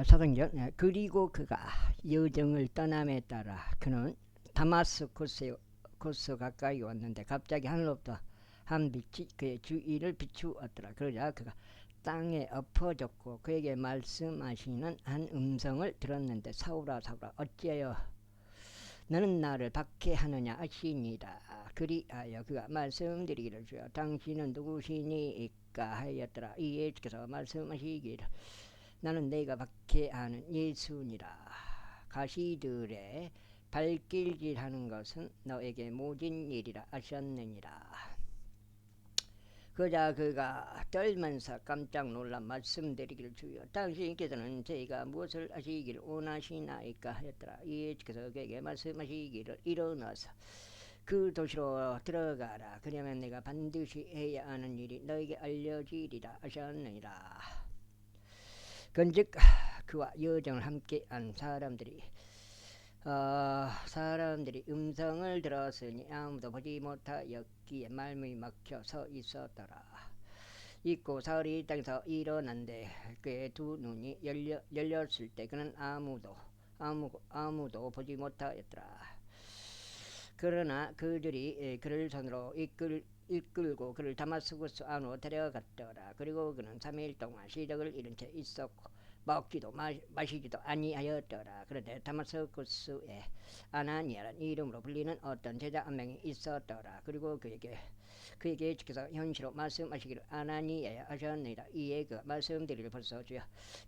사도행전. 그리고 그가 여정을 떠남에 따라 그는 다마스쿠스 가까이 왔는데 갑자기 하늘로부터 한 빛이 그의 주위를 비추었더라. 그러자 그가 땅에 엎어졌고 그에게 말씀하시는 한 음성을 들었는데 사울아 사울아 어찌하여 너는 나를 박해하느냐 하시니라. 그리하여 그가 말씀드리기를 주여 당신은 누구시니까 하였더라. 이에 주께서 말씀하시기를 나는 내가 박해하는 예수니라. 가시들의 발길질하는 것은 너에게 모진 일이라 하셨느니라. 그러자 그가 떨면서 깜짝 놀라 말씀드리기를 주여 당신께서는 저희가 무엇을 하시기를 원하시나이까 하였더라. 이에 주께서 그에게 말씀하시기를 일어나서 그 도시로 들어가라. 그러면 내가 반드시 해야 하는 일이 너에게 알려지리라 하셨느니라. 그런즉 그와 여정을 함께한 사람들이 음성을 들었으니 아무도 보지 못하였기에 말문이 막혀 서 있었더라. 있고 사울이 땅에서 일어난데 그의 두 눈이 열렸을 때 그는 아무도 보지 못하였더라. 그러나 그들이 그를 손으로 이끌고 그를 다마스쿠스 안으로 데려갔더라. 그리고 그는 3일 동안 시력을 잃은 채 있었고 먹지도 마시지도 아니하였더라. 그런데 다마스쿠스에 아나니아라는 이름으로 불리는 어떤 제자 한 명이 있었더라. 그리고 그에게 주께서 현시로 말씀하시기를 아나니아야 하셨느니라. 이에 그가 말씀드리기를 벌써 주여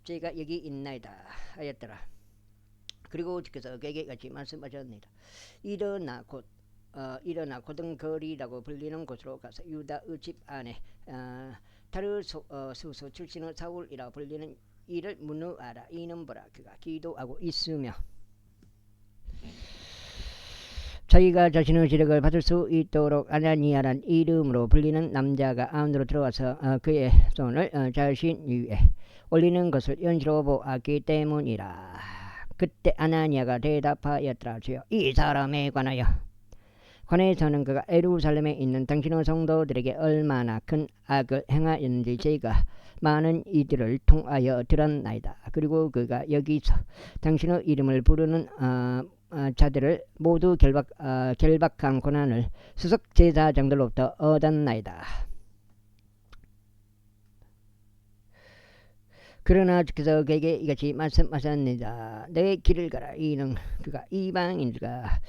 제가 여기 있나이다 하였더라. 그리고 주께서 그에게 같이 말씀하셨느니라. 일어나 고등거리라고 불리는 곳으로 가서 유다의 집 안에 타르수스 출신의 사울이라고 불리는 이를 문의하라. 이는 보라 그가 기도하고 있으며 자기가 자신의 지력을 받을 수 있도록 아나니아란 이름으로 불리는 남자가 안으로 들어와서 그의 손을 자신 위에 올리는 것을 연시로 보았기 때문이라. 그때 아나니아가 대답하였더라. 주여 이 사람에 관해서는 그가 예루살렘에 있는 당신의 성도들에게 얼마나 큰 악을 행하였는지 제가 많은 이들을 통하여 들었나이다. 그리고 그가 여기서 당신의 이름을 부르는 자들을 모두 결박한 고난을 수석 제사장들로부터 얻었나이다. 그러나 주께서 그에게 이같이 말씀하셨느니라. 내 길을 가라. 이는 그가 이방인들과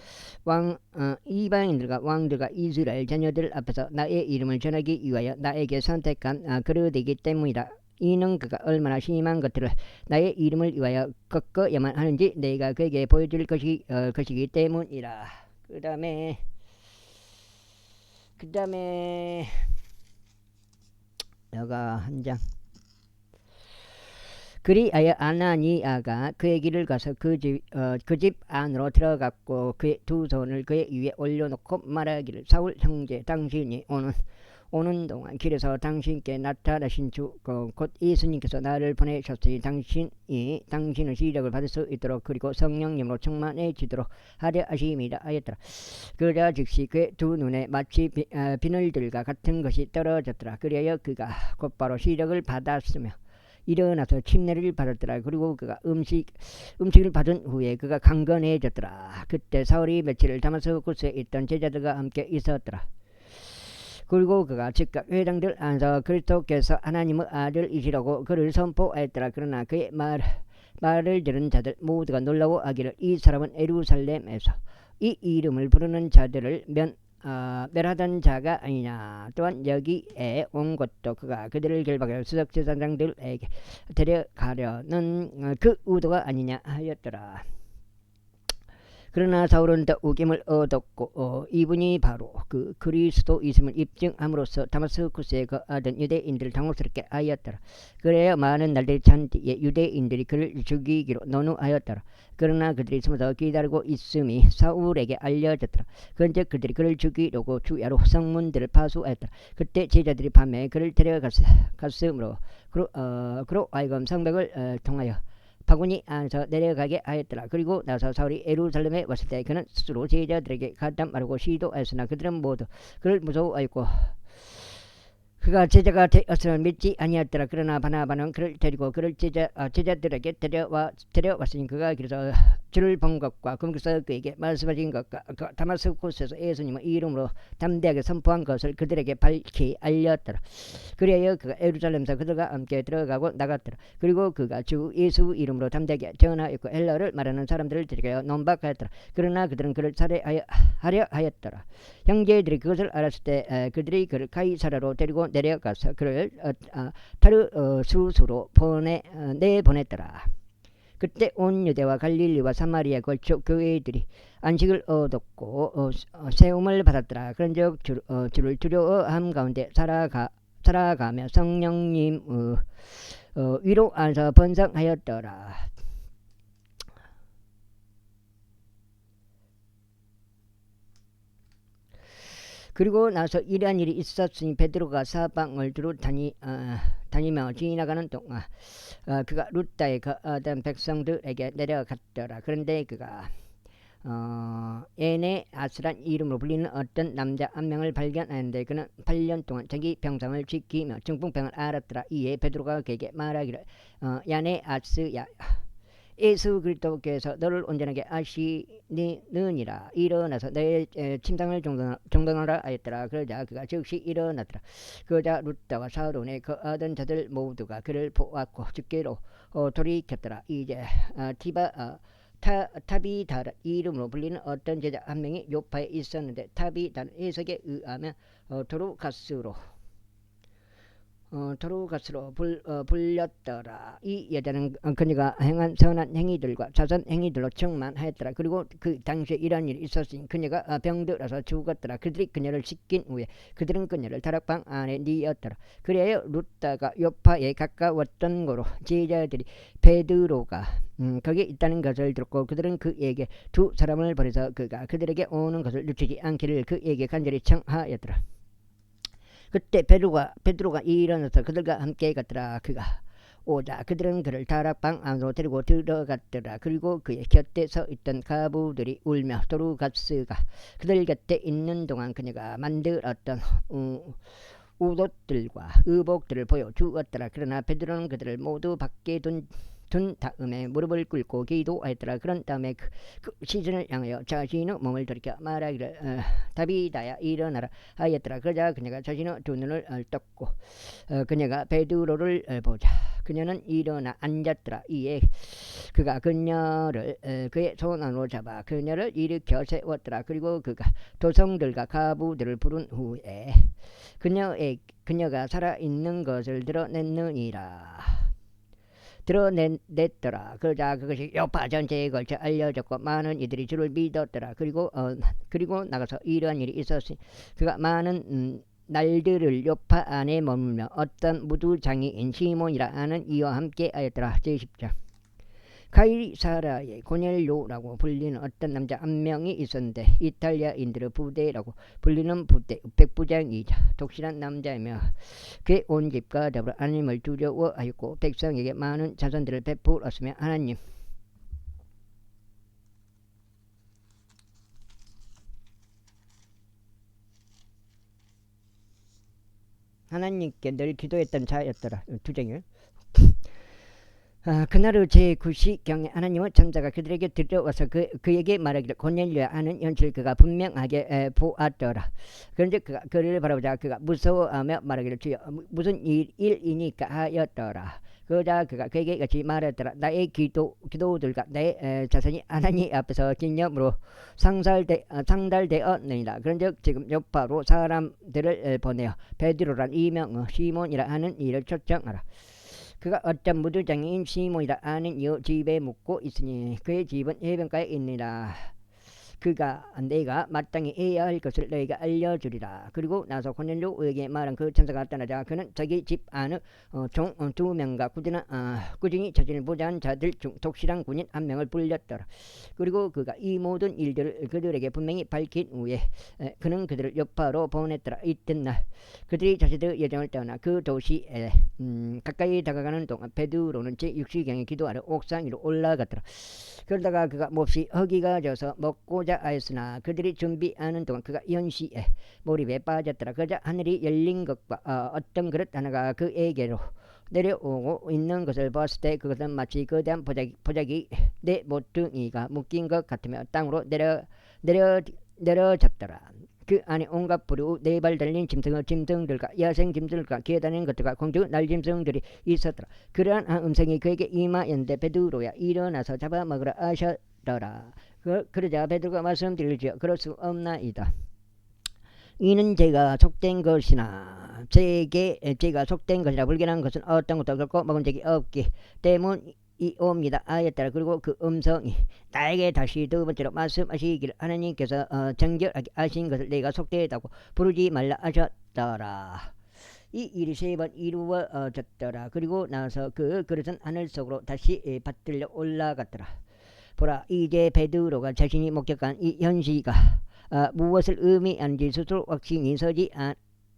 왕들과 이스라엘 자녀들 앞에서 나의 이름을 전하기 위하여 나에게 선택한 그릇이기 때문이다. 이는 그가 얼마나 심한 것들을 나의 이름을 위하여 겪어야만 하는지 내가 그에게 보여줄 것이기 때문이라. 그 다음에 여가 한 장. 그리하여 아나니아가 그의 길을 가서 그 집 안으로 들어갔고 그의 두 손을 그의 위에 올려놓고 말하기를 사울 형제 당신이 오는 동안 길에서 당신께 나타나신 주 곧 예수님께서 나를 보내셨으니 당신의 시력을 받을 수 있도록 그리고 성령님으로 충만해지도록 하려 하심이라 하였더라. 그러자 즉시 그의 두 눈에 마치 비늘들과 같은 것이 떨어졌더라. 그리하여 그가 곧바로 시력을 받았으며 일어나서 침례를 받았더라. 그리고 그가 음식을 받은 후에 그가 강건해졌더라. 그때 사울이 며칠을 다마스쿠스에 있던 제자들과 함께 있었더라. 그리고 그가 즉각 회당들 안에서 그리스도께서 하나님의 아들이시라고 그를 선포했더라. 그러나 그의 말을 들은 자들 모두가 놀라워하기를 이 사람은 예루살렘에서 이 이름을 부르는 자들을 멸하던 자가 아니냐. 또한 여기에 온 것도 그가 그들을 결박하여 수석 제사장들에게 데려가려는 그 의도가 아니냐 하였더라. 그러나 사울은 더 우김을 얻었고 이분이 바로 그 그리스도이심을 입증함으로써 다마스쿠스에 거하던 유대인들을 당혹스럽게 하였더라. 그래야 많은 날들이 찬 뒤에 유대인들이 그를 죽이기로 논의하였더라. 그러나 그들이 숨어서 기다리고 있음이 사울에게 알려졌더라. 그런즉 그들이 그를 죽이려고 주야로 성문들을 파수하였더라. 그때 제자들이 밤에 그를 데려갔으므로 그로 하여금 성벽을 통하여 바구니 안에서 내려가게 하였더라. 그리고 나서 사울이 예루살렘에 왔을 때 그는 스스로 제자들에게 가담하려고 시도하였으나 그들은 모두 그를 무서워하였고 그가 제자가 되었음을 믿지 아니하였더라. 그러나 바나바는 그를 데리고 그를 제자들에게 데려왔으니 그가 길에서 주를 본 것과 그에서 그에게 말씀하신 것과 다마스쿠스에서 예수님의 이름으로 담대하게 선포한 것을 그들에게 밝히 알렸더라. 그리하여 그가 예루살렘에서 그들과 함께 들어가고 나갔더라. 그리고 그가 주 예수 이름으로 담대하게 전하였고 헬라어를 말하는 사람들을 데리고 논박하였더라. 그러나 그들은 그를 살해하려 하였더라. 형제들이 그것을 알았을 때 그들이 그를 가이사라로 데리고 내려가서 그를 타르수스로 내보냈더라. 그때 온 유대와 갈릴리와 사마리아 걸쳐 교회들이 안식을 얻었고 세움을 받았더라. 그런즉 주를 두려워함 가운데 살아가며 성령님 위로 안서 번성하였더라. 그리고 나서 이러한 일이 있었으니 베드로가 사방을 두루 다니며 지나가는 동안 그가 루다에 거하던 백성들에게 내려갔더라. 그런데 그가 에네아스란 이름으로 불리는 어떤 남자 한 명을 발견하는데 그는 8년 동안 자기 병상을 지키며 중풍병을 앓았더라. 이에 베드로가 그에게 말하기를 야네아스야 예수 그리스도께서 너를 온전하게 아시느니라. 일어나서 너의 침상을 정돈하라 하였더라. 그러자 그가 즉시 일어났더라. 그러자 루다와 사론에 거하던 자들 모두가 그를 보았고 주께로 돌이켰더라. 이제 타비다 이름으로 불리는 어떤 제자 한 명이 요파에 있었는데 타비다는 해석에 의하면 도루가스로 불렸더라. 이 여자는 그녀가 행한 선한 행위들과 자선 행위들로 충만하였더라. 그리고 그 당시에 이런 일이 있었으니 그녀가 병들어서 죽었더라. 그들이 그녀를 씻긴 후에 그들은 그녀를 다락방 안에 뉘었더라. 그래야 루다가 요파에 가까웠던 거로 제자들이 베드로가 거기에 있다는 것을 들었고 그들은 그에게 두 사람을 보내서 그가 그들에게 오는 것을 늦추지 않기를 그에게 간절히 청하였더라. 그때 베드로가 일어나서 그들과 함께 갔더라. 그가 오자 그들은 그를 다락방 안으로 데리고 들어갔더라. 그리고 그의 곁에 서 있던 가부들이 울며 도루가스가 그들 곁에 있는 동안 그녀가 만들었던 우옷들과 의복들을 보여주었더라. 그러나 베드로는 그들을 모두 밖에 둔 다음에 무릎을 꿇고 기도하였더라. 그런 다음에 그 시선을 향하여 자신의 몸을 돌이켜 말하기를 다비다야 일어나라 하였더라. 그러자 그녀가 자신의 두 눈을 떴고 그녀가 베드로를 보자 그녀는 일어나 앉았더라. 이에 그가 그녀를 그의 손 안으로 잡아 그녀를 일으켜 세웠더라. 그리고 그가 도성들과 가부들을 부른 후에 그녀가 살아있는 것을 드러냈더라. 그러자 그것이 요파 전체에 걸쳐 알려졌고 많은 이들이 주를 믿었더라. 그리고 나가서 이러한 일이 있었으니 그가 많은 날들을 요파 안에 머물며 어떤 무두장이인 시몬이라 하는 이와 함께 하였더라. 제10장 가이사라에 고넬료라고 불리는 어떤 남자 한 명이 있었는데 이탈리아인들의 부대라고 불리는 부대 백부장이자 독실한 남자이며 그의 온 집과 더불어 하나님을 두려워하였고 백성에게 많은 자선들을 베풀었으며 하나님께 늘 기도했던 자였더라. 두 장이요. 그날의 제9시경에 하나님의 천사가 그들에게 들려와서 그에게 말하기를 고넬료야 하는 현실을 그가 분명하게 보았더라. 그런데 그가 그를 바라보자 그가 무서워하며 말하기를 주여 무슨 일이니까 하였더라. 그러자 그가 그에게 같이 말했더라. 나의 기도들과 내 자손이 하나님 앞에서 진념으로 상달되었느니라. 그런즉 지금 요파로 사람들을 보내어 베드로란 이명의 시몬이라 하는 이를 초청하라. 그가 어떤 무두장인 시몬이라 하는 이 집에 묵고 있으니 그의 집은 해변가에 있느니라. 그가 내가 마땅히 해야 할 것을 너에게 알려주리라. 그리고 나서 고넬료에게 말한 그 천사가 떠나자 그는 자기 집 안의 종 2명과 꾸준히 자신을 보좌한 자들 중 독실한 군인 1명을 불렸더라. 그리고 그가 이 모든 일들을 그들에게 분명히 밝힌 후에 그는 그들을 요파로 보냈더라. 이튿날 그들이 자신의 여정을 떠나 그 도시에 가까이 다가가는 동안 베드로는 제6시경에 기도하러 옥상 위로 올라갔더라. 그러다가 그가 몹시 허기가 져서 먹고 하고자 하였으나 그들이 준비하는 동안 그가 연시에 몰입에 빠졌더라. 그러자 하늘이 열린 것과 어떤 그릇 하나가 그에게로 내려오고 있는 것을 봤을 때 그것은 마치 거대한 보자기 내 모퉁이가 묶인 것 같으며 땅으로 내려졌더라. 그 안에 온갖 부류 네 발 달린 짐승들과 야생 짐승들과 기어다니는 것들과 공주 날짐승들이 있었더라. 그러한 음성이 그에게 임하였는데 베드로야 일어나서 잡아먹으라 하셨더라. 그러자 베드로가 말씀드리지요. 그럴 수 없나이다. 이는 제가 속된 것이나 제가 속된 것이라 불견한 것은 어떤 것도 결코 먹은 적이 없기 때문이옵니다 하였더라. 그리고 그 음성이 나에게 다시 두 번째로 말씀하시기를 하나님께서 정결하게 하신 것을 내가 속되다고 부르지 말라 하셨더라. 이 일이 세 번 이루어졌더라. 그리고 나서 그 그릇은 하늘 속으로 다시 받들려 올라갔더라. 보라, 이제 베드로가 자신이 목격한 이 현시가 무엇을 의미하는지 스스로 확신이 서지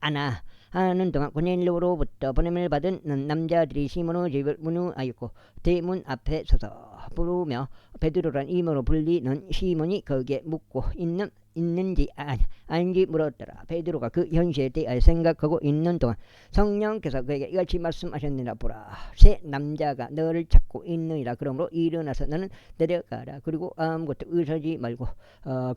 않아 하는 동안 고넬료로부터 보냄을 받은 남자들이 시몬의 집을 문의하였고 대문 앞에 서서 부르며 베드로란 이름으로 불리는 시몬이 거기에 묵고 있는지 아닌지 물었더라. 베드로가 그 현실에 대하여 생각하고 있는 동안 성령께서 그에게 이같이 말씀하셨느니라. 보라, 새 남자가 너를 찾고 있느니라. 그러므로 일어나서 너는 내려가라. 그리고 아무것도 의심하지 말고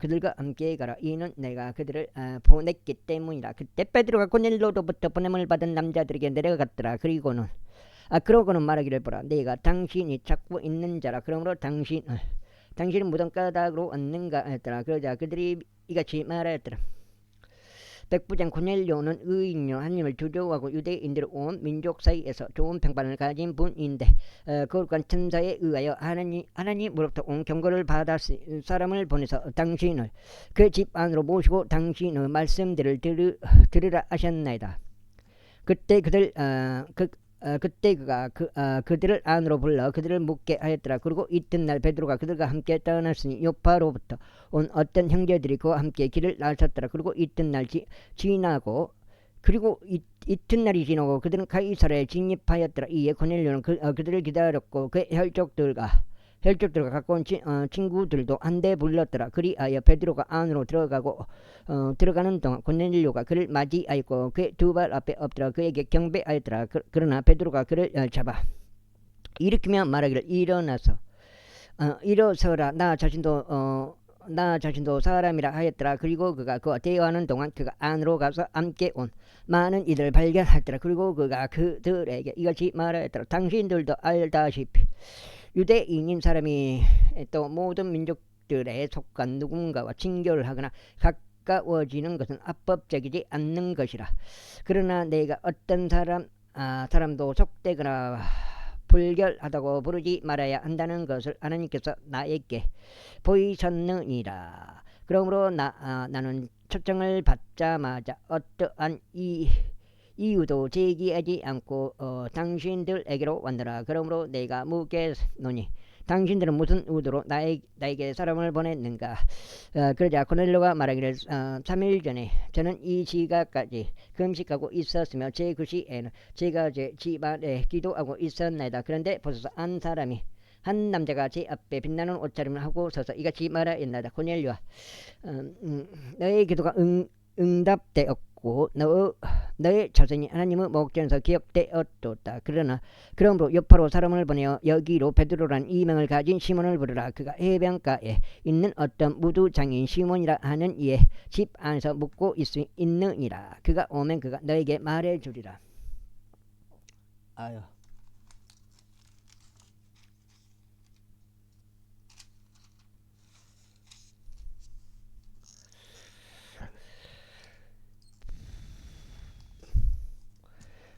그들과 함께 가라. 이는 내가 그들을 보냈기 때문이라. 그때 베드로가 고넬료로부터 보냄을 받은 남자들에게 내려갔더라. 그러고는 말하기를, 보라, 내가 당신이 찾고 있는 자라. 그러므로 당신은 무덤 가닥으로 왔는가 했더라. 그러자 그들이 이같이 말하였더라. 백부장 고넬료는 의인요 하나님을 두려워하고 유대인들 온 민족 사이에서 좋은 평판을 가진 분인데 거룩한 천사에 의하여 하나님으로부터 온 경고를 받았을 사람을 보내서 당신을 그 집 안으로 모시고 당신의 말씀들을 들으라 하셨나이다. 그때 그가 그들을 안으로 불러 그들을 묻게 하였더라. 그리고 이튿날 베드로가 그들과 함께 떠났으니 요파로부터 온 어떤 형제들이 그와 함께 길을 나섰더라. 그리고 이튿날이 지나고 그들은 가이사랴에 진입하였더라. 이에 고넬료는 그들을 기다렸고 그 혈족들과 가까운 친구들도 한데 불렀더라. 그리하여 베드로가 안으로 들어가는 동안 고넬료가 그를 맞이하였고 그의 두 발 앞에 엎드려 그에게 경배하였더라. 그러나 베드로가 그를 잡아 일으키며 말하기를, 일어서라. 나 자신도 사람이라 하였더라. 그리고 그가 그와 대화하는 동안 그가 안으로 가서 함께 온 많은 이들을 발견하였더라. 그리고 그가 그들에게 이같이 말하였더라. 당신들도 알다시피 유대인인 사람이 또 모든 민족들에 속한 누군가와 친교를 하거나 가까워지는 것은 합법적이지 않는 것이라. 그러나 내가 어떤 사람도 속되거나 불결하다고 부르지 말아야 한다는 것을 하나님께서 나에게 보이셨느니라. 그러므로 나는 초청을 받자마자 어떠한 이유도 제기하지 않고 당신들에게로 왔노라. 그러므로 내가 묻겠노니 당신들은 무슨 의도로 나에게 사람을 보냈는가? 그러자 고넬료가 말하기를, 3일 전에 저는 이 시각까지 금식하고 있었으며 그 시에는 제가 제 집안에 기도하고 있었나이다. 그런데 보소서, 한 남자가 제 앞에 빛나는 옷차림을 하고 서서 이같이 말하였나이다. 고넬료야, 너의 기도가 응답되었고 너의 자손이 하나님의 목전에서 기억되었도다. 그러므로 요파로 사람을 보내어 여기로 베드로라는 이명을 가진 시몬을 부르라. 그가 해변가에 있는 어떤 무두장인 시몬이라 하는 이의 집 안에서 묵고 있느니라. 그가 오면 그가 너에게 말해주리라. 아유.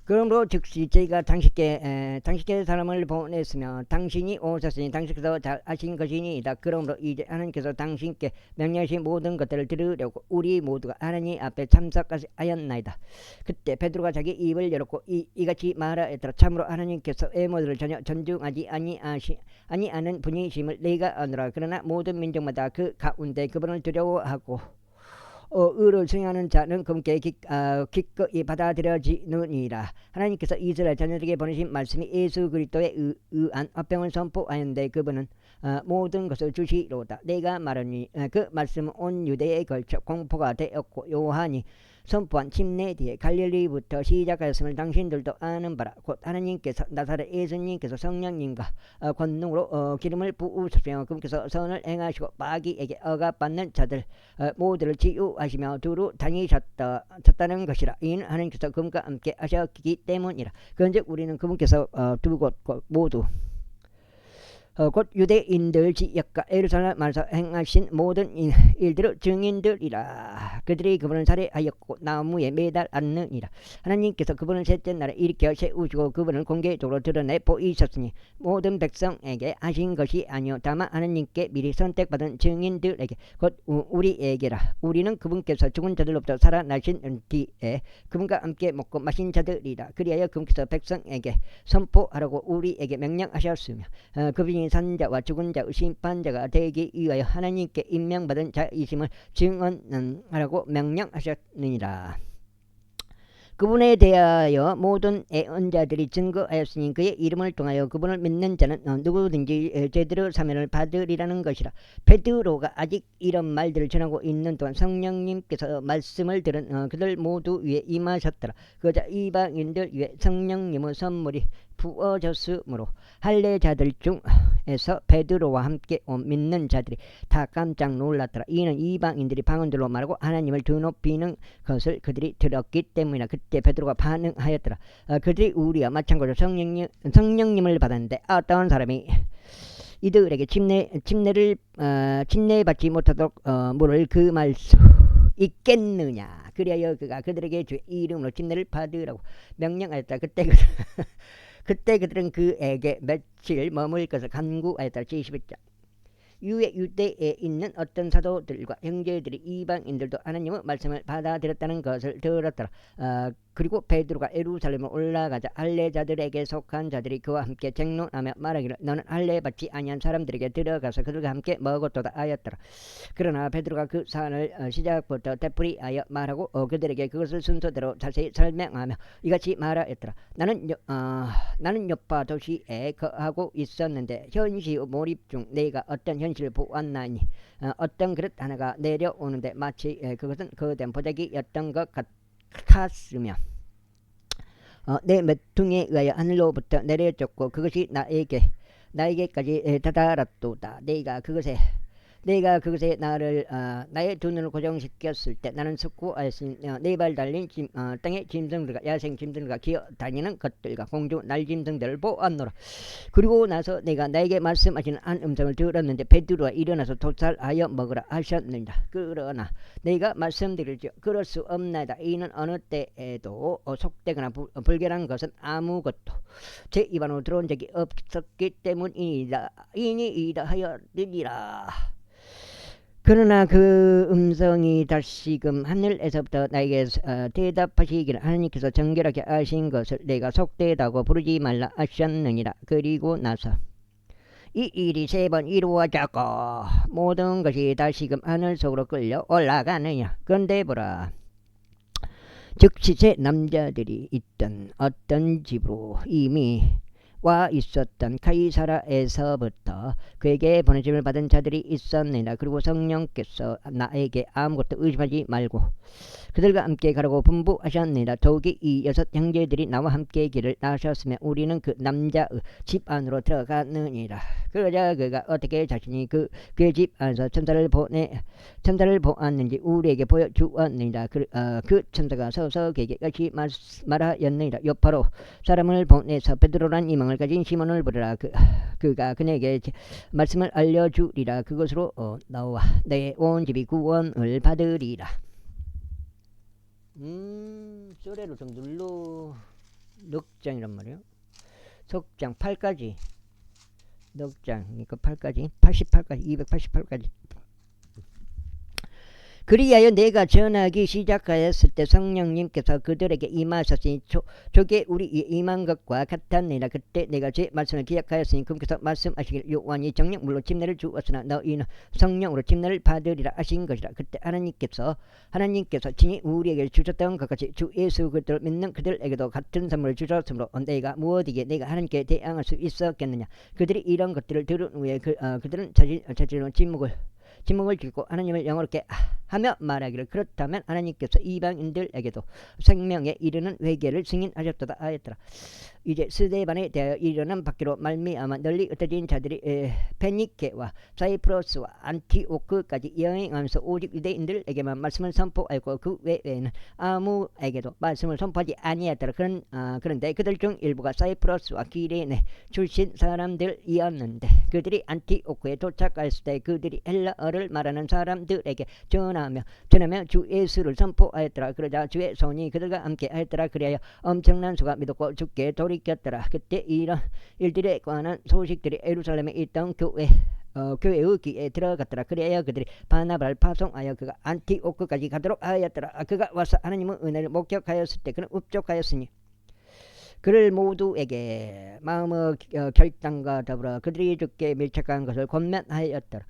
그러므로 즉시 저희가 당신께 사람을 보냈으며 당신이 오셨으니 당신께서 잘 아신 것이니이다. 그러므로 이제 하나님께서 당신께 명령하신 모든 것들을 들으려고 우리 모두가 하나님 앞에 참석하였나이다. 그때 베드로가 자기 입을 열었고 이같이 말하였더라. 참으로 하나님께서 외모들을 전혀 존중하지 아니하는 분이심을 내가 아노라. 그러나 모든 민족마다 그 가운데 그분을 두려워하고 의를 수행하는 자는 금께 기꺼이 받아들여지느니라. 하나님께서 이스라엘 자녀들에게 보내신 말씀이 예수 그리스도의 의한 화평을 선포하였는데 그분은 모든 것을 주시로다. 내가 말하니 그 말씀은 온 유대에 걸쳐 공포가 되었고 요한이 선포한 침례 뒤에 갈릴리부터 시작하였음을 당신들도 아는 바라. 곧 하나님께서 나사렛 예수님께서 성령님과 권능으로 기름을 부으셨으며 그분께서 선을 행하시고 마귀에게 억압받는 자들 모두를 치유하시며 두루 다니셨다는 것이라. 이는 하나님께서 그분과 함께 하셨기 때문이라. 그런즉 우리는 그분께서 두 곳 모두 곧 유대인들 지역과 예루살렘 안에서 행하신 모든 일들의 증인들이라. 그들이 그분을 살해하였고 나무에 매달 않느니라. 하나님께서 그분을 셋째 날에 일으켜 세우시고 그분을 공개적으로 드러내 보이셨으니 모든 백성에게 하신 것이 아니요 다만 하나님께 미리 선택받은 증인들에게 곧 우리에게라. 우리는 그분께서 죽은 자들로부터 살아나신 뒤에 그분과 함께 먹고 마신 자들이라. 그리하여 그분께서 백성에게 선포하라고 우리에게 명령하셨으며 그분이 산자와 죽은 자의 심판자가 되기 위하여 하나님께 임명받은 자이심을 증언하라고 명령하셨느니라. 그분에 대하여 모든 애언자들이 증거하였으니 그의 이름을 통하여 그분을 믿는 자는 누구든지 제대로 사면을 받으리라는 것이라. 베드로가 아직 이런 말들을 전하고 있는 동안 성령님께서 말씀을 들은 그들 모두 위에 임하셨더라. 그러자 이방인들 위에 성령님의 선물이 부어졌으므로 할례자들 중에서 베드로와 함께 온 믿는 자들이 다 깜짝 놀랐더라. 이는 이방인들이 방언들로 말하고 하나님을 드높이는 것을 그들이 들었기 때문이라. 그때 베드로가 반응하였더라. 그들이 우리와 마찬가지로 성령님을 받았는데 어떤 사람이 이들에게 침례받지 못하도록 물을 금할 수 있겠느냐. 그리하여 그가 그들에게 주의 이름으로 침례를 받으라고 명령하였다. 그때 그들은 그에게 며칠 머물 것을 간구하였다. 71장. 유대에 있는 어떤 사도들과 형제들이 이방인들도 하나님의 말씀을 받아들였다는 것을 들었더라. 그리고 베드로가 예루살렘으로 올라가자 할례자들에게 속한 자들이 그와 함께 쟁론하며 말하기를 너는 할례 받지 아니한 사람들에게 들어가서 그들과 함께 먹었도다 하였더라. 그러나 베드로가 그 사안을 시작부터 되풀이하여 말하고 그들에게 그것을 순서대로 자세히 설명하며 이같이 말하였더라. 나는 요파 도시에 거하고 있었는데 현시의 몰입 중 내가 어떤 현실을 보았나니 어떤 그릇 하나가 내려오는데 마치 그것은 거대한 보자기였던 것 같았으며 내 메퉁에 의하여 하늘로부터 내려졌고 그것이 나에게까지 다다랐도다. 내가 그것에 나의 두 눈을 고정시켰을 때 나는 석구하였으니 네 발 달린 땅의 짐승들과 야생 짐승들과 기어다니는 것들과 공중 날짐승들을 보았노라. 그리고 나서 내가 나에게 말씀하시는 한 음성을 들었는데 베드로가 일어나서 도살하여 먹으라 하셨느니라. 그러나 내가 말씀드리죠. 그럴 수 없나이다. 이는 어느 때에도 속되거나 불결한 것은 아무것도 제 입안으로 들어온 적이 없었기 때문이니이다 하였느니라. 그러나 그 음성이 다시금 하늘에서부터 나에게 대답하시기를 하나님께서 정결하게 하신 것을 내가 속되다고 부르지 말라 하셨느니라. 그리고 나서 이 일이 3번 이루어졌고 모든 것이 다시금 하늘 속으로 끌려 올라가느냐. 그런데 보라, 즉시 세 남자들이 있던 어떤 집으로 이미 와 있었던 가이사라에서부터 그에게 보내짐을 받은 자들이 있었느니라. 그리고 성령께서 나에게 아무것도 의심하지 말고 그들과 함께 가라고 분부하셨느니라. 더욱이 이 6 형제들이 나와 함께 길을 나셨으며 우리는 그 남자의 집 안으로 들어가느니라. 그러자 그가 어떻게 자신이 그의 집 안에서 천사를 보았는지 우리에게 보여주었느니라. 그 천사가 서서 그에게 같이 말하였느니라. 요파로 사람을 보내서 베드로란 이름을 가진 시몬을 부르라. 그가 그에게 말씀을 알려주리라. 그것으로 너와 내 온 집이 구원을 받으리라. 소리를 좀 눌러. 넉장이란 말이에요. 석장 8까지. 넉장, 그러니까 8까지, 88까지, 288까지. 그리하여 내가 전하기 시작하였을 때 성령님께서 그들에게 임하셨으니 저게 우리 임한 것과 같았느니라. 그때 내가 제 말씀을 기억하였으니 그분께서 말씀하시길 요한이 정령 물로 침례를 주었으나 너희는 성령으로 침례를 받으리라 하신 것이라. 그때 하나님께서 친히 우리에게 주셨던 것 같이 주 예수 그리스도를 믿는 그들에게도 같은 선물을 주셨으므로 내가 무엇이기에 내가 하나님께 대항할 수 있었겠느냐. 그들이 이런 것들을 들은 후에 그들은 자신의 침묵을 지고 하나님을 영어롭게 하며 말하기를 그렇다면 하나님께서 이방인들에게도 생명에 이르는 회개를 승인하셨도다 하였더라. 이제 스데반에 대하여 일어난 밖으로 말미암아 널리 흩어진 자들이 페니케와 사이프러스와 안티오크까지 여행하면서 오직 유대인들에게만 말씀을 선포하였고 그 외에는 아무에게도 말씀을 선포하지 아니하였더라. 그런데 그들 중 일부가 사이프러스와 기레네 출신 사람들이었는데 그들이 안티오크에 도착했을 때 그들이 헬라어를 말하는 사람들에게 전하며 주 예수를 선포하였더라. 그러자 주의 손이 그들과 함께 하였더라. 그래야 엄청난 수가 믿었고 주께 돌이켰더라. 그때 이런 일들에 관한 소식들이 예루살렘에 있던 교회의 귀에 들어갔더라. 그래야 그들이 바나바를 파송하여 그가 안티오크까지 가도록 하였더라. 그가 와서 하나님의 은혜를 목격하였을 때 그는 읍족하였으니 그를 모두에게 마음의 결단과 더불어 그들이 주께 밀착한 것을 권면하였더라.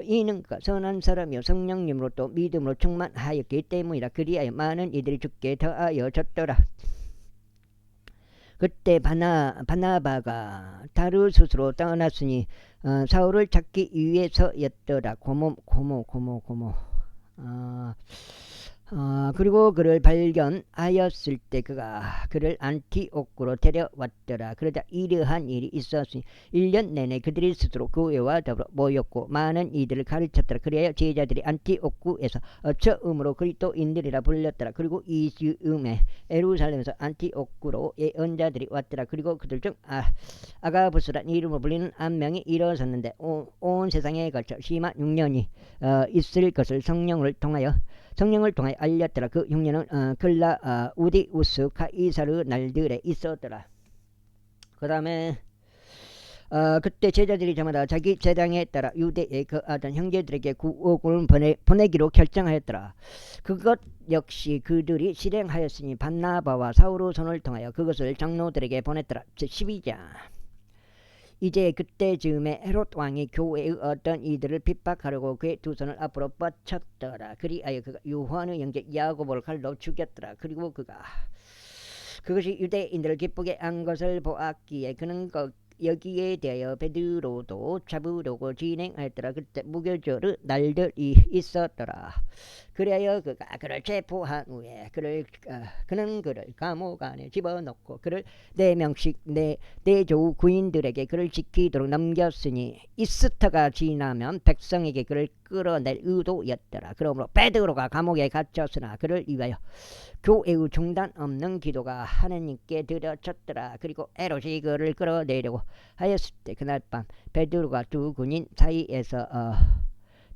이는 그가 선한 사람이요 성령님으로 또 믿음으로 충만하였기 때문이라. 그리하여 많은 이들이 주께 더하여졌더라. 그때 바나바가 다르수스로 떠났으니 사울을 찾기 위해서였더라. 고모. 그리고 그를 발견하였을 때 그가 그를 안티오크로 데려왔더라. 그러자 이러한 일이 있었으니 1년 내내 그들이 스스로 교회와 더불어 모였고 많은 이들을 가르쳤더라. 그래야 제자들이 안티오크에서 처음으로 그리스도인들이라 불렸더라. 그리고 이 즈음에 예루살렘에서 안티오크로 예언자들이 왔더라. 그리고 그들 중 아가부스란 이름으로 불리는 한 명이 일어섰는데 온 세상에 걸쳐 심한 6년이 있을 것을 성령을 통하여 알렸더라. 그 흉년은 클라우디우스 카이사르 날들에 있었더라. 그 다음에 그때 제자들이 저마다 자기 재량에 따라 유대에 거하던 형제들에게 구옥을 보내기로 결정하였더라. 그것 역시 그들이 실행하였으니 바나바와 사울의 손을 통하여 그것을 장로들에게 보냈더라. 12장. 이제 그때 즈음에 헤롯 왕이 교회의 어떤 이들을 핍박하려고 그의 두 손을 앞으로 뻗쳤더라. 그리하여 그가 요한의 형제 야고보를 칼로 죽였더라. 그리고 그것이 유대인들을 기쁘게 한 것을 보았기에 그는 여기에 대하여 베드로도 잡으려고 진행하였더라. 그때 무교절의 날들이 있었더라. 그래야 그가 그를 체포한 후에 그는 그를 감옥 안에 집어넣고 그를 4명씩 내조 구인들에게 그를 지키도록 넘겼으니 이스터가 지나면 백성에게 그를 끌어낼 의도였더라. 그러므로 베드로가 감옥에 갇혔으나 그를 위하여 교회의 중단 없는 기도가 하나님께 드려졌더라. 그리고 헤롯이 그를 끌어내려고 하였을 때 그날 밤 베드로가 두 군인 사이에서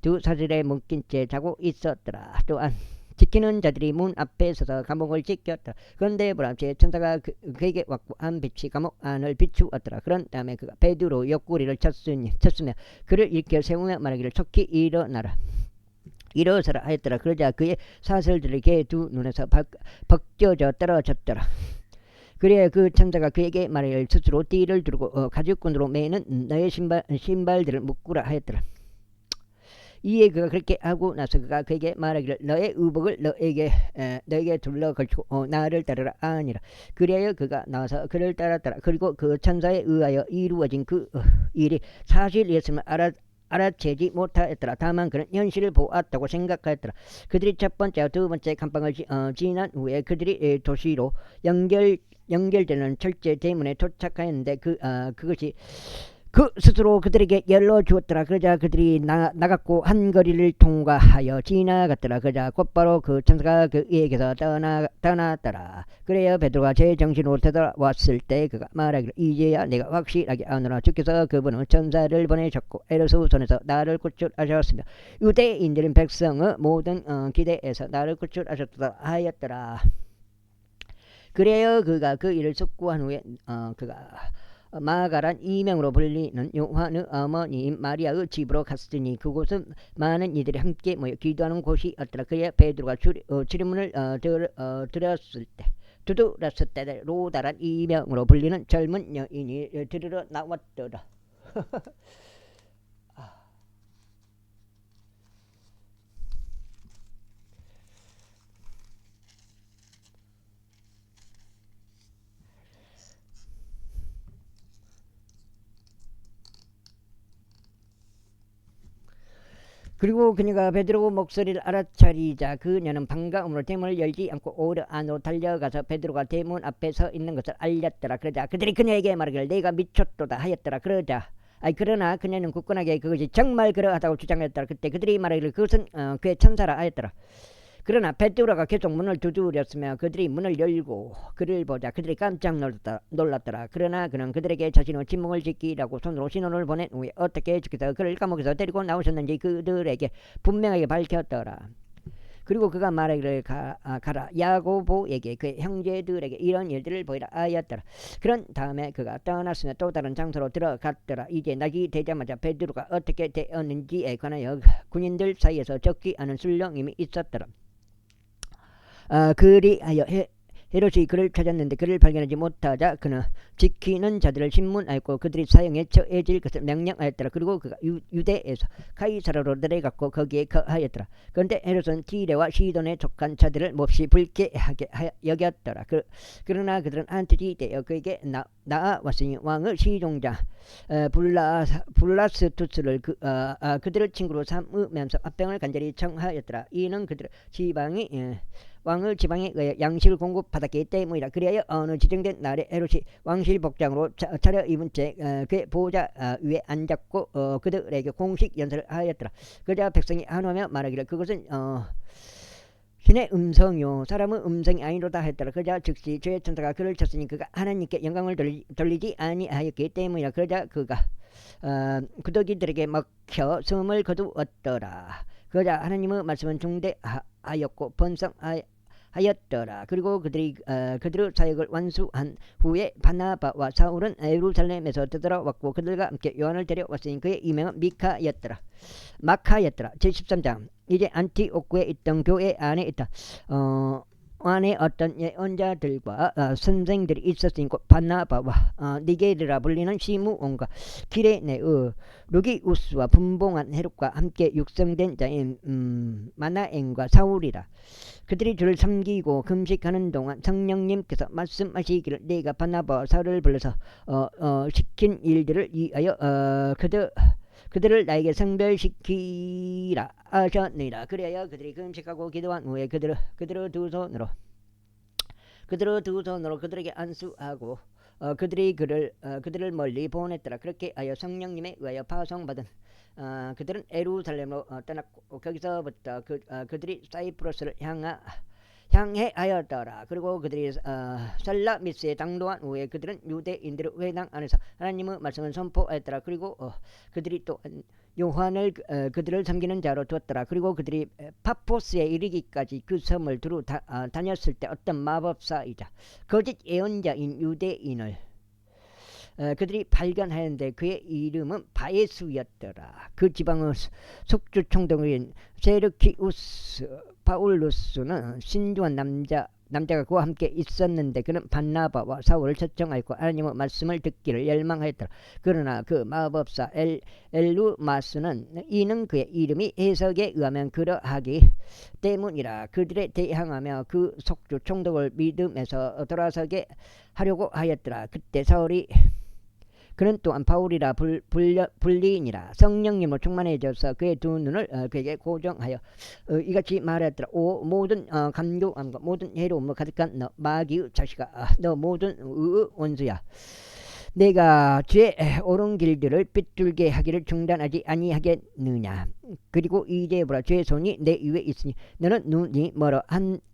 두 사슬에 묶인 채 자고 있었더라. 또한 지키는 자들이 문 앞에 서서 감옥을 지켰더라. 그런데 보람새 천사가 그에게 왔고 한 빛이 감옥 안을 비추었더라. 그런 다음에 그가 베드로 옆구리를 쳤으며 그를 일으켜 세우며 말하기를 속히 일어서라 하였더라. 그러자 그의 사슬들이 그의 두 눈에서 벗겨져 떨어졌더라. 그래야 그 천사가 그에게 말하기를 스스로 띠를 두르고 가죽끈으로 매는 너의 신발들을 묶으라 하였더라. 이에 그가 그렇게 하고 나서 그가 그에게 말하기를 너의 의복을 너에게 둘러 걸치고 나를 따르라 아니라. 그래야 그가 나와서 그를 따랐더라. 그리고 그 천사에 의하여 이루어진 그 일이 사실이었음을 알아채지 못하였더라. 다만 그는 현실을 보았다고 생각하였더라. 그들이 첫 번째와 두 번째 감방을 지난 후에 그들이 도시로 연결되는 철제 대문에 도착하였는데 그것이 스스로 그들에게 열러 주었더라. 그러자 그들이 나갔고 한 거리를 통과하여 지나갔더라. 그러자 곧바로 그 천사가 그에게서 떠났더라. 그래야 베드로가 제 정신으로 되돌아왔을 때 그가 말하기를 이제야 내가 확실하게 아노라. 주께서 그분은 천사를 보내셨고 헤롯의 손에서 나를 구출하셨으며 유대인들은 백성의 모든 기대에서 나를 구출하셨다 하였더라. 그래야 그가 그 일을 숙고한 후에 그가 마가란 이명으로 불리는 요한의 어머니인 마리아의 집으로 갔으니 그곳은 많은 이들이 함께 모여 기도하는 곳이었더라. 그래야 베드로가 주리문을 들었을 때 두드렸을 때 로다란 이명으로 불리는 젊은 여인이 들으러 나왔더라. 그리고 그녀가 베드로 목소리를 알아차리자 그녀는 반가움으로 대문을 열지 않고 오히려 안으로 달려가서 베드로가 대문 앞에 서 있는 것을 알렸더라. 그러자 그들이 그녀에게 말하기를 내가 미쳤도다 하였더라. 그러나 그녀는 굳건하게 그것이 정말 그러하다고 주장했더라. 그때 그들이 말하기를 그것은 그의 천사라 하였더라. 그러나 베드로가 계속 문을 두드렸으며 그들이 문을 열고 그를 보자 그들이 깜짝 놀랐더라. 그러나 그는 그들에게 자신의 침묵을 지키라고 손으로 신호를 보낸 후에 어떻게 주께서 그를 감옥에서 데리고 나오셨는지 그들에게 분명하게 밝혔더라. 그리고 그가 말하기를 가라 야고보에게 그의 형제들에게 이런 일들을 보이라 하였더라. 그런 다음에 그가 떠났으며 또 다른 장소로 들어갔더라. 이제 낮이 되자마자 베드로가 어떻게 되었는지에 관하여 군인들 사이에서 적지 않은 술렁임이 있었더라. 그리하여 헤롯이 그를 찾았는데 그를 발견하지 못하자 그는 지키는 자들을 신문하였고 그들이 사형에 처해질 것을 명령하였더라. 그리고 그가 유대에서 가이사라로 내려갔고 거기에 거하였더라. 그런데 헤롯은 디레와 시돈에 속한 자들을 몹시 불쾌하게 여겼더라. 그러나 그들은 안티지되어 그에게 나아왔으니 왕의 시종자 블라스투스를 그들의 친구로 삼으면서 합병을 간절히 청하였더라. 이는 그들의 왕의 지방에 의해 양식을 공급받았기 때문이라. 그리하여 어느 지정된 날에 헤롯이 왕실 복장으로 차려입은 채 그의 보좌 위에 앉았고 그들에게 공식 연설을 하였더라. 그러자 백성이 한호하며 말하기를 그것은 신의 음성이요 사람의 음성이 아니로다 했더라. 그러자 즉시 주의 천사가 그를 쳤으니 그가 하나님께 영광을 돌리지 아니하였기 때문이라. 그러자 그가 구더기들에게 먹혀 숨을 거두었더라. 그러자 하나님의 말씀은 중대하였고 번성하였더라. 그리고 그들의 사역을 완수한 후에 바나바와 사울은 예루살렘에서 되돌아왔고 그들과 함께 요한을 데려왔으니 그의 이명은 마카였더라. 제13장 이제 안티오쿠에 있던 교회 안에 있다. 안에 어떤 예언자들과 선생들이 있었으니 곧 바나바와 니게르라 불리는 시므온과 기레네의 루기우스와 분봉한 헤롯과 함께 육성된 자인 마나엔과 사울이라. 그들이 주를 섬기고 금식하는 동안 성령님께서 말씀하시기를 내가 바나바와 사울을 불러서 시킨 일들을 위하여 그들을 나에게 성별시키라 하셨느니라. 그래야 그들이 금식하고 기도한 후에 그들의 두 손으로 그들에게 안수하고 그들을 멀리 보냈더라. 그렇게 하여 성령님에 의하여 파송받은 그들은 예루살렘으로 떠났고 거기서부터 그들이 사이프러스를 향해 하였더라. 그리고 그들이 살라미스에 당도한 후에 그들은 유대인들의 회당 안에서 하나님의 말씀을 선포하였더라. 그리고 그들이 또 요한을 그들을 섬기는 자로 두었더라. 그리고 그들이 파포스에 이르기까지 그 섬을 두루 다녔을 때 어떤 마법사이자 거짓 예언자인 유대인을 그들이 발견하였는데 그의 이름은 바예수였더라. 그 지방의 속주 총독인 세르키우스 파울루스는 신중한 남자가 그와 함께 있었는데 그는 바나바와 사울을 초청하였고 하나님의 말씀을 듣기를 열망하였더라. 그러나 그 마법사 엘루마스는 이는 그의 이름이 해석에 의하면 그러하기 때문이라 그들에 대항하며 그 속주 총독을 믿음에서 돌아서게 하려고 하였더라. 그때 사울이 그는 또한 바울이라 불리니라. 성령님으로 충만해져서 그의 두 눈을 그에게 고정하여 이같이 말하였더라. 오 모든 감교함과 모든 해로움을 가득한 너 마귀의 자식아, 너 모든 의의 원수야. 내가 죄의 옳은 길들을 삐뚤게 하기를 중단하지 아니하겠느냐. 그리고 이제부터 죄의 손이 내 위에 있으니 너는 눈이 멀어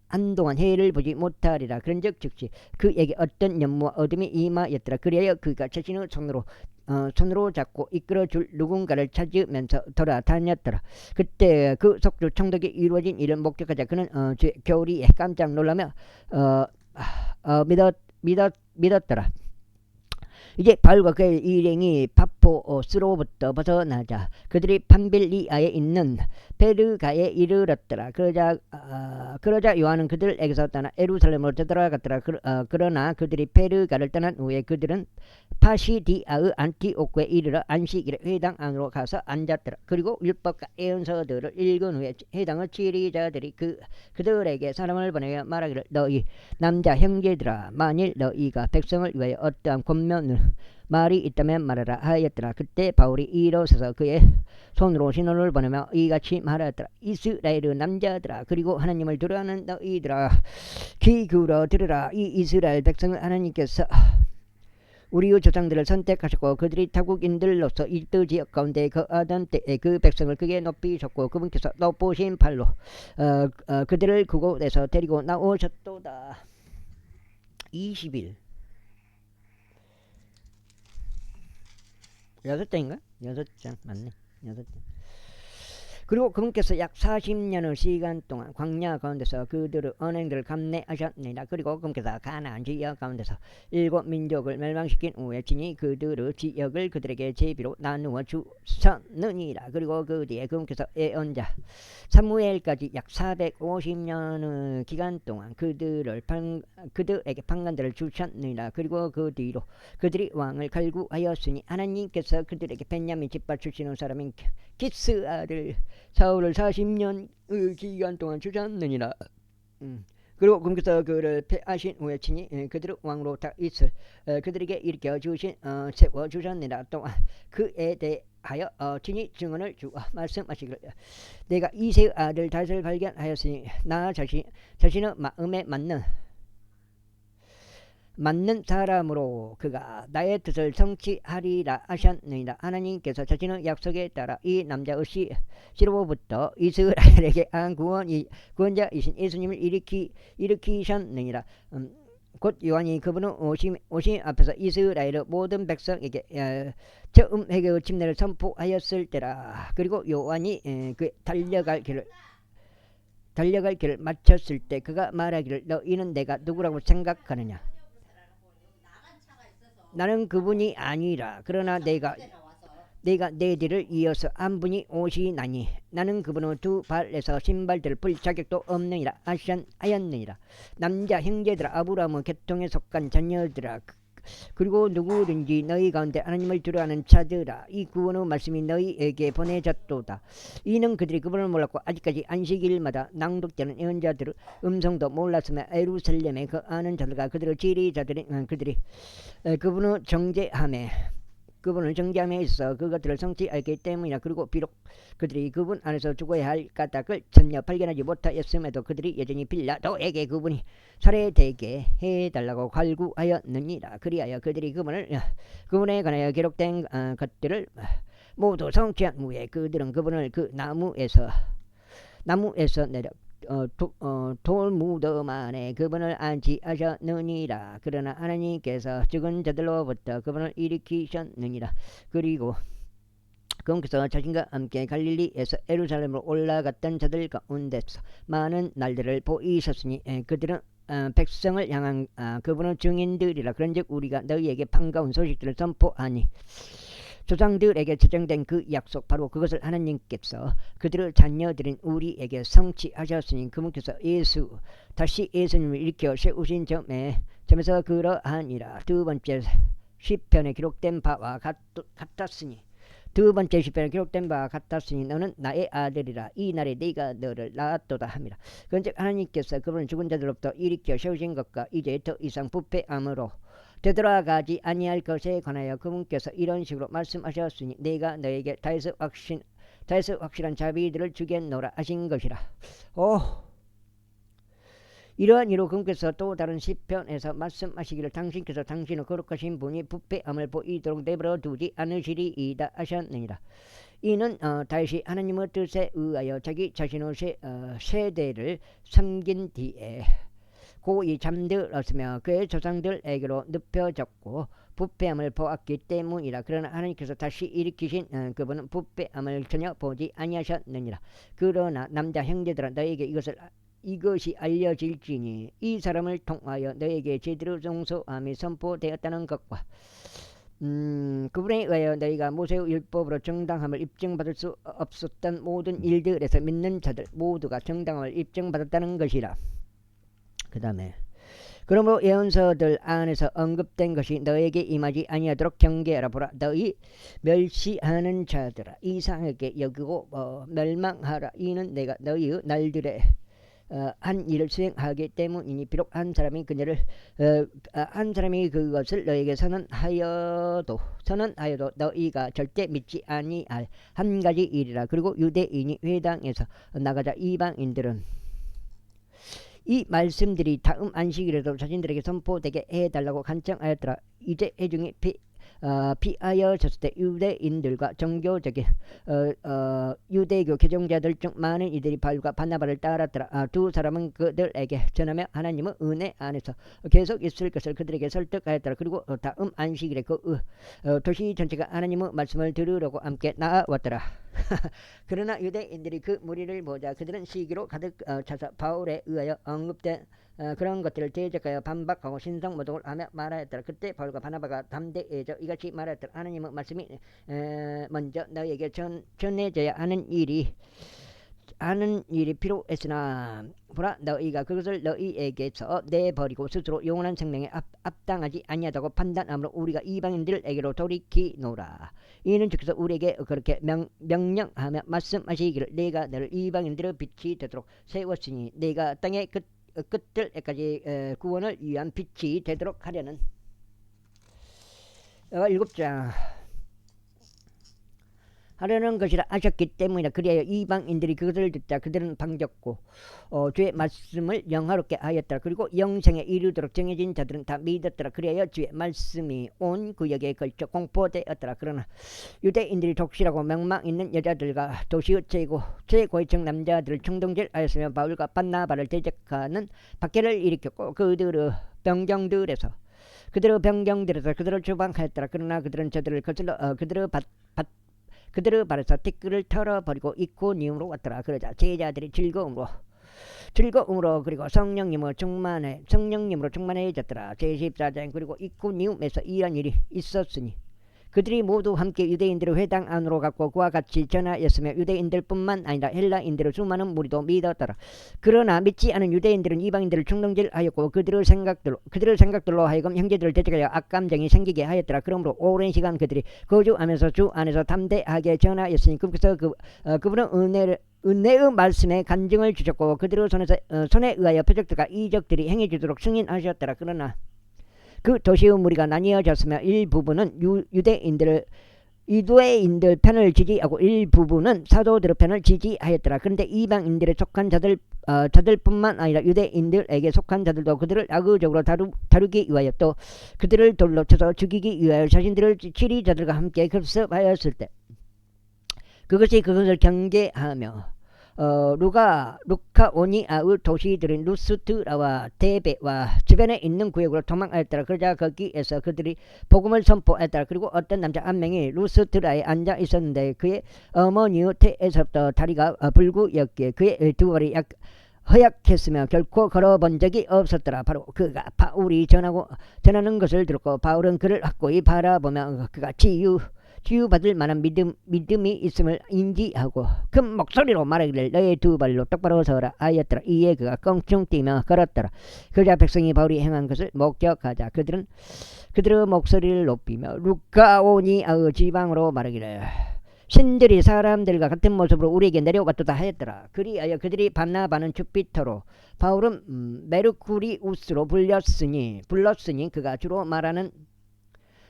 한동안 해를 보지 못하리라. 그런즉 즉시 그에게 어떤 연무와 어둠이 임하였더라. 그리하여 그가 자신의 손으로 잡고 이끌어줄 누군가를 찾으면서 돌아다녔더라. 그때 그 속주 총독이 이루어진 일을 목격하자 그는 교리에 깜짝 놀라며 믿었더라. 이제 바울과 그의 일행이 파포스로부터 벗어나자 그들이 판빌리아에 있는 베르가에 이르렀더라. 그러자 요한은 그들에게서 떠나 예루살렘으로 되돌아갔더라. 그러나 그들이 베르가를 떠난 후에 그들은 파시디아의 안티오코에 이르러 안식일에 회당 안으로 가서 앉았더라. 그리고 율법과 예언서들을 읽은 후에 회당의 지리자들이 그들에게 사람을 보내어 말하기를 너희 남자 형제들아 만일 너희가 백성을 위하여 어떠한 권면을 말이 있다면 말하라 하였더라. 그때 바울이 일어서서 그의 손으로 신호를 보내며 이같이 말하였더라. 이스라엘의 남자들아 그리고 하나님을 두려워하는 너희들아 귀 기울여 들으라. 이 이스라엘 백성을 하나님께서 우리의 조상들을 선택하셨고 그들이 타국인들로서 이집트 지역 가운데 거하던 때에 그 백성을 크게 높이셨고 그분께서 높으신 팔로 그들을 그곳에서 데리고 나오셨도다. 20일 6장인가? 6장 맞네. 6장. 그리고 그분께서 약 40년의 시간 동안 광야 가운데서 그들의 언행들을 감내하셨느니라. 그리고 그분께서 가나안 지역 가운데서 7민족을 멸망시킨 후에 친히 그들의 지역을 그들에게 제비로 나누어 주셨느니라. 그리고 그 뒤에 그분께서 예언자 사무엘까지 약 450년의 기간 동안 그들에게 판관들을 주셨느니라. 그리고 그 뒤로 그들이 왕을 갈구하였으니 하나님께서 그들에게 벤야민 집파 출신의 사람인 기스 아들 사울을 40년 기간 동안 주셨느니라. 그리고 그분께서 그를 패하신 후에 친히 그들을 왕으로 다윗을 그들에게 일으켜 세워 주셨느니라. 또한 그에 대하여 친히 증언을 주어 말씀하시기를 내가 이새의 아들 다윗을 발견하였으니 나 자신의 마음에 맞는 사람으로 그가 나의 뜻을 성취하리라 하셨느니라. 하나님께서 자신의 약속에 따라 이 남자의 씨로부터 이스라엘에게 한 구원자이신 예수님을 일으키셨느니라. 곧 요한이 그분의 오심 앞에서 이스라엘의 모든 백성에게 처음 회개의 침례를 선포하였을 때라. 그리고 요한이 그 달려갈 길을 마쳤을 때 그가 말하기를 너희는 내가 누구라고 생각하느냐. 나는 그분이 아니라 그러나 내가 내 뒤를 이어서 한 분이 오시나니 나는 그분의 두 발에서 신발들을 풀 자격도 없느니라 하였느니라. 남자 형제들아 아브라함의 계통에 속한 자녀들아 그리고 누구든지 너희 가운데 하나님을 두려워하는 자들아 이 구원의 말씀이 너희에게 보내졌도다. 이는 그들이 그분을 몰랐고 아직까지 안식일마다 낭독되는 예언자들의 음성도 몰랐으며 예루살렘에 거하는 자들과 그들의 지리자들인 그들이 그분을 정죄함에 있어 그것들을 성취하기 때문이라. 그리고 비록 그들이 그분 안에서 죽어야 할 까닭을 전혀 발견하지 못하였음에도 그들이 여전히 빌라도에게 그분이 살해되게 해달라고 갈구하였느니라. 그리하여 그들이 그분에 관하여 기록된 것들을 모두 성취한 후에 그들은 그분을 그 나무에서 내려 돌무덤 안에 그분을 안치하셨느니라. 그러나 하나님께서 죽은 자들로부터 그분을 일으키셨느니라. 그리고 그분께서 자신과 함께 갈릴리에서 예루살렘으로 올라갔던 자들 가운데서 많은 날들을 보이셨으니 그들은 백성을 향한 그분의 증인들이라. 그런즉 우리가 너희에게 반가운 소식들을 선포하니 조상들에게 제정된 그 약속 바로 그것을 하나님께서 그들의 자녀들인 우리에게 성취하셨으니 그분께서 다시 예수님을 일으켜 세우신 점에서 그러하니라. 두 번째 시편에 기록된 바와 같았으니 너는 나의 아들이라 이 날에 네가 너를 낳았도다 함이라. 그런즉 하나님께서 그분을 죽은 자들로부터 일으켜 세우신 것과 이제 더 이상 부패함으로 되돌아가지 아니할 것에 관하여 그분께서 이런 식으로 말씀하셨으니 내가 너에게 다윗의 확실한 자비들을 주겠노라 하신 것이라. 이러한 이로 그분께서 또 다른 시편에서 말씀하시기를 당신께서 당신의 거룩하신 분이 부패함을 보이도록 내버려 두지 않으시리이다 하셨느니라. 이는 다윗이 하나님의 뜻에 의하여 자기 자신의 세대를 섬긴 뒤에 고이 잠들었으며 그의 조상들에게로 눕혀졌고 부패함을 보았기 때문이라. 그러나 하나님께서 다시 일으키신 그분은 부패함을 전혀 보지 아니하셨느니라. 그러나 남자 형제들아 너에게 이것이 알려질지니 이 사람을 통하여 너에게 제대로 용서함이 선포되었다는 것과 그분에 의하여 너희가 모세의 율법으로 정당함을 입증받을 수 없었던 모든 일들에서 믿는 자들 모두가 정당함을 입증받았다는 것이라. 그 다음에 그러므로 예언서들 안에서 언급된 것이 너에게 임하지 아니하도록 경계하라. 보라, 너희 멸시하는 자들아 이상하게 여기고 멸망하라. 이는 내가 너희의 날들에 한 일을 수행하기 때문이니 비록 한 사람이 그것을 너에게 선언하여도 너희가 절대 믿지 아니할 한 가지 일이라. 그리고 유대인이 회당에서 나가자 이방인들은 이 말씀들이 다음 안식일에도 자신들에게 선포되게 해달라고 간청하였더라. 이제 회중이 비하여졌을 때 유대인들과 정교적인 유대교 개종자들 중 많은 이들이 바울과 바나바를 따랐더라. 두 사람은 그들에게 전하며 하나님의 은혜 안에서 계속 있을 것을 그들에게 설득하였더라. 그리고 다음 안식일에 도시 전체가 하나님의 말씀을 들으려고 함께 나왔더라. 그러나 유대인들이 그 무리를 보자 그들은 시기로 가득 차서 바울에 의하여 언급된 그런 것들을 대적하여 반박하고 신성모독을 하며 말하였더라. 그때 바울과 바나바가 담대해져 이같이 말하였더라. 하나님의 말씀이 먼저 너희에게 전해져야 하는 일이 필요했으나 보라, 너희가 그것을 너희에게서 내버리고 스스로 영원한 생명에 합당하지 아니하다고 판단함으로 우리가 이방인들에게로 돌이키노라. 이는 주께서 우리에게 그렇게 명령하며 말씀하시기를 내가 너를 이방인들의 빛이 되도록 세웠으니 내가 땅의 끝들까지 구원을 위한 빛이 되도록 하려는 7장 하려는 것이라 하셨기 때문이라. 그리하여 이방인들이 그것을 듣자 그들은 반겼고 주의 말씀을 영화롭게 하였더라. 그리고 영생에 이르도록 정해진 자들은 다 믿었더라. 그리하여 주의 말씀이 온 구역에 걸쳐 공포되었더라. 그러나 유대인들이 독실하고 명망 있는 여자들과 도시의 최고위층 남자들을 충동질하였으며 바울과 바나바를 대적하는 박해를 일으켰고 그들의 병경들에서 그들을 추방하였더라. 그러나 그들은 저들을 거슬러 그들의 발에서 티끌을 털어버리고 이코니움으로 왔더라. 그러자 제자들이 즐거움으로 그리고 성령님으로 충만해졌더라. 제14장 그리고 이코니움에서 이런 일이 있었으니 그들이 모두 함께 유대인들의 회당 안으로 갔고 그와 같이 전하였으며 유대인들뿐만 아니라 헬라인들의 수많은 무리도 믿었더라. 그러나 믿지 않은 유대인들은 이방인들을 충동질하였고 그들의 생각들로 하여금 형제들을 대적하여 악감정이 생기게 하였더라. 그러므로 오랜 시간 그들이 거주하면서 주 안에서 담대하게 전하였으니 그분께서 그분은 은혜의 말씀에 간증을 주셨고 그들의 손에 의하여 표적들과 이적들이 행해지도록 승인하셨더라. 그러나 그 도시의 무리가 나뉘어졌으며 일부분은 유대인들 편을 지지하고 일부분은 사도들의 편을 지지하였더라. 그런데 이방인들에 속한 자들뿐만 아니라 유대인들에게 속한 자들도 그들을 악의적으로 다루기 위하여 또 그들을 돌로 쳐서 죽이기 위하여 자신들을 치리자들과 함께 급습하였을 때 그것을 경계하며 루카오니아의 도시들인 루스트라와 데베와 주변에 있는 구역으로 도망하였더라. 그러자 거기에서 그들이 복음을 선포했더라. 그리고 어떤 남자 한 명이 루스트라에 앉아 있었는데 그의 어머니의 태에서부터 다리가 불구였기에 그의 두 발이 허약했으며 결코 걸어본 적이 없었더라. 바로 그가 바울이 전하는 것을 들었고 바울은 그를 확고히 바라보며 그가 치유받을 만한 믿음이 있음을 인지하고 큰 목소리로 말하기를 너의 두 발로 똑바로 서라 하였더라. 이에 그가 껑충 뛰며 걸었더라. 그러자 백성이 바울이 행한 것을 목격하자 그들의 목소리를 높이며 루카오니아의 지방으로 말하기를 신들이 사람들과 같은 모습으로 우리에게 내려왔도다 하였더라. 그리하여 그들이 바나바는 주피터로 바울은 메르쿠리우스로 불렀으니 그가 주로 말하는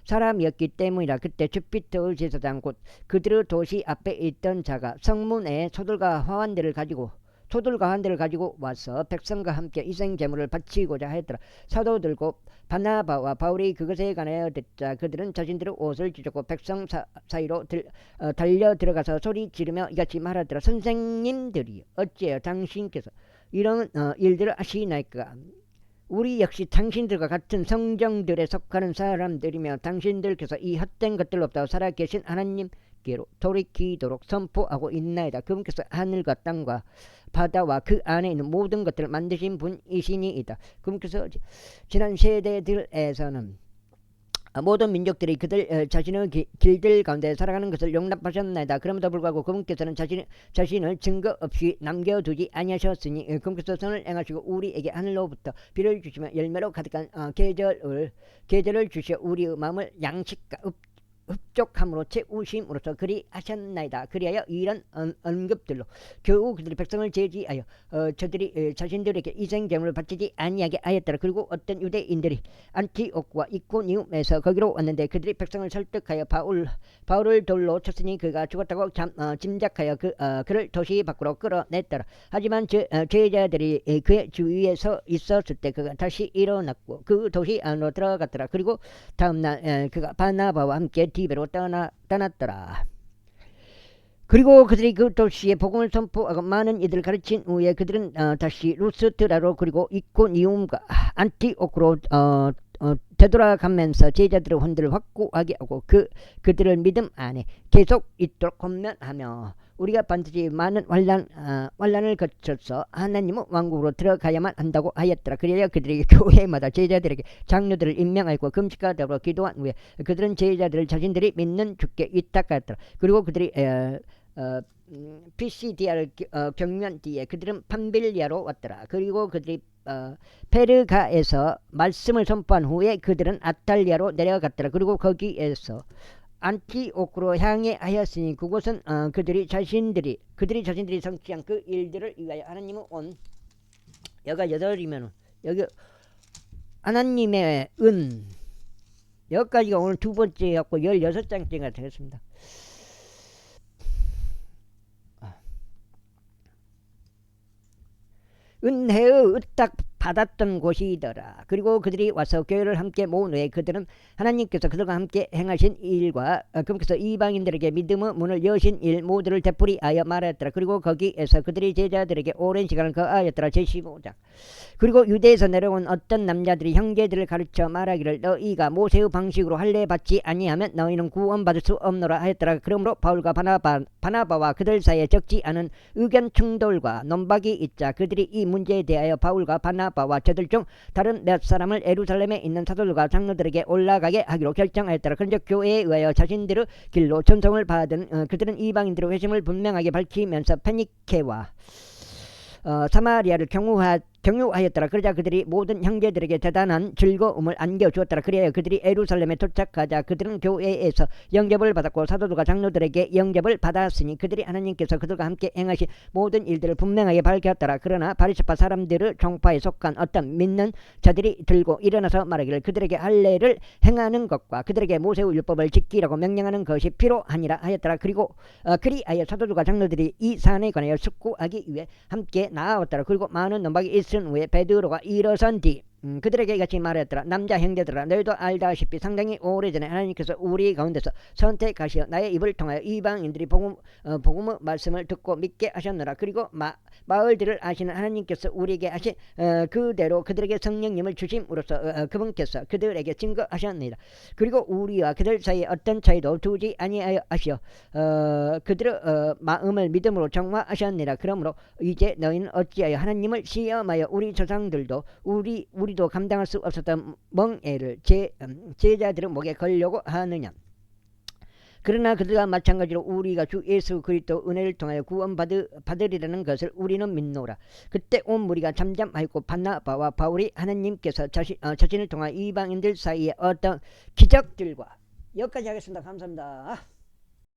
사람이었기 때문이라. 그때 주피터의 제사장 곧 그들의 도시 앞에 있던 자가 성문에 소들과 화환들을 가지고 와서 백성과 함께 희생제물을 바치고자 하였더라. 사도들과 바나바와 바울이 그것에 관하여 듣자 그들은 자신들의 옷을 찢었고 백성 사이로 달려 들어가서 소리 지르며 이같이 말하더라. 선생님들이 어찌하여 당신께서 이런 일들을 하시나이까? 우리 역시 당신들과 같은 성정들에 속하는 사람들이며 당신들께서 이 헛된 것들로부터 살아계신 하나님께로 돌이키도록 선포하고 있나이다. 그분께서 하늘과 땅과 바다와 그 안에 있는 모든 것들을 만드신 분이시니이다. 그분께서 지난 세대들에서는 모든 민족들이 그들 자신의 길들 가운데 살아가는 것을 용납하셨나이다. 그럼에도 불구하고 그분께서는 자신을 증거 없이 남겨두지 아니하셨으니 그분께서 선을 행하시고 우리에게 하늘로부터 비를 주시며 열매로 가득한 계절을 주시어 우리의 마음을 양식과 흡족함으로 채우심으로써 그리 하셨나이다. 그리하여 이런 언급들로 겨우 그들이 백성을 제지하여 저들이 자신들에게 이생제물을 바치지 아니하게 하였더라. 그리고 어떤 유대인들이 안티오크와 이코니움에서 거기로 왔는데 그들이 백성을 설득하여 바울을 돌로 쳤으니 그가 죽었다고 짐작하여 그를 도시 밖으로 끌어냈더라. 하지만 제자들이 그의 주위에 서 있었을 때 그가 다시 일어났고 그 도시 안으로 들어갔더라. 그리고 다음날 그가 바나바와 함께 디베로 떠났더라. 그리고 그들이 그 도시에 복음을 선포하고 많은 이들을 가르친 후에 그들은 다시 루스트라로 그리고 이코니움과 안티오크로 되돌아가면서 제자들의 혼들을 확고하게 하고 그들을 믿음 안에 계속 있도록 권면하며 우리가 반드시 많은 환난을 거쳐서 하나님의 왕국으로 들어가야만 한다고 하였더라. 그래야 그들이 교회마다 제자들에게 장로들을 임명하였고 금식과 더불어 기도한 후에 그들은 제자들을 자신들이 믿는 주께 위탁하였더라. 그리고 그들이 PCDR 경유한 뒤에 그들은 판빌리아로 왔더라. 그리고 그들이 페르가에서 말씀을 선포한 후에 그들은 아탈리아로 내려갔더라. 그리고 거기에서 안티오크로 향해 하였으니 그곳은 그들이 자신들이 성취한 그 일들을 위하여 하나님은 여가 8이면 여기 하나님의 여기까지가 오늘 두 번째 갖고 16장째가 되겠습니다. 은혜의 의탁 받았던 곳이더라. 그리고 그들이 와서 교회를 함께 모은 후에 그들은 하나님께서 그들과 함께 행하신 일과 그분께서 이방인들에게 믿음의 문을 여신 일 모두를 되풀이하여 말하였더라. 그리고 거기에서 그들이 제자들에게 오랜 시간을 거하였더라. 제15장. 그리고 유대에서 내려온 어떤 남자들이 형제들을 가르쳐 말하기를 너희가 모세의 방식으로 할례 받지 아니하면 너희는 구원받을 수 없노라 하였더라. 그러므로 바울과 바나바와 그들 사이에 적지 않은 의견 충돌과 논박이 있자 그들이 이 문제에 대하여 바울과 바나바와 저들 중 다른 몇 사람을 예루살렘에 있는 사도들과 장로들에게 올라가게 하기로 결정하였더라. 그런즉 교회에 의하여 자신들의 길로 전송을 받은 그들은 이방인들의 회심을 분명하게 밝히면서 페니케와 사마리아를 경유하였더라. 그러자 그들이 모든 형제들에게 대단한 즐거움을 안겨주었더라. 그래야 그들이 예루살렘에 도착하자 그들은 교회에서 영접을 받았고 사도들과 장로들에게 영접을 받았으니 그들이 하나님께서 그들과 함께 행하신 모든 일들을 분명하게 밝혔더라. 그러나 바리새파 사람들의 종파에 속한 어떤 믿는 자들이 들고 일어나서 말하기를 그들에게 할례를 행하는 것과 그들에게 모세의 율법을 지키라고 명령하는 것이 필요하니라 하였더라. 그리고 그리하여 사도들과 장로들이 이 사안에 관하여 숙고하기 위해 함께 나아왔더라. 그리고 많은 논박이 있은 후에 베드로가 일어선 뒤 그들에게 같이 말했더라. 남자 형제들아 너희도 알다시피 상당히 오래전에 하나님께서 우리 가운데서 선택하시어 나의 입을 통하여 이방인들이 복음의 말씀을 듣고 믿게 하셨노라. 그리고 마을들을 아시는 하나님께서 우리에게 하신 그대로 그들에게 성령님을 주심으로써 그분께서 그들에게 증거하셨느니라. 그리고 우리와 그들 사이에 어떤 차이도 두지 아니하시어 그들의 마음을 믿음으로 정화하셨느니라. 그러므로 이제 너희는 어찌하여 하나님을 시험하여 우리 조상들도 우리도 감당할 수 없었던 멍에를 제자들의 목에 걸려고 하느냐. 그러나 그들과 마찬가지로 우리가 주 예수 그리스도 은혜를 통하여 구원받으리라는 것을 우리는 믿노라. 그때 온 무리가 잠잠하였고 바나바와 바울이 하나님께서 자신을 통하여 이방인들 사이에 어떤 기적들과 여기까지 하겠습니다. 감사합니다.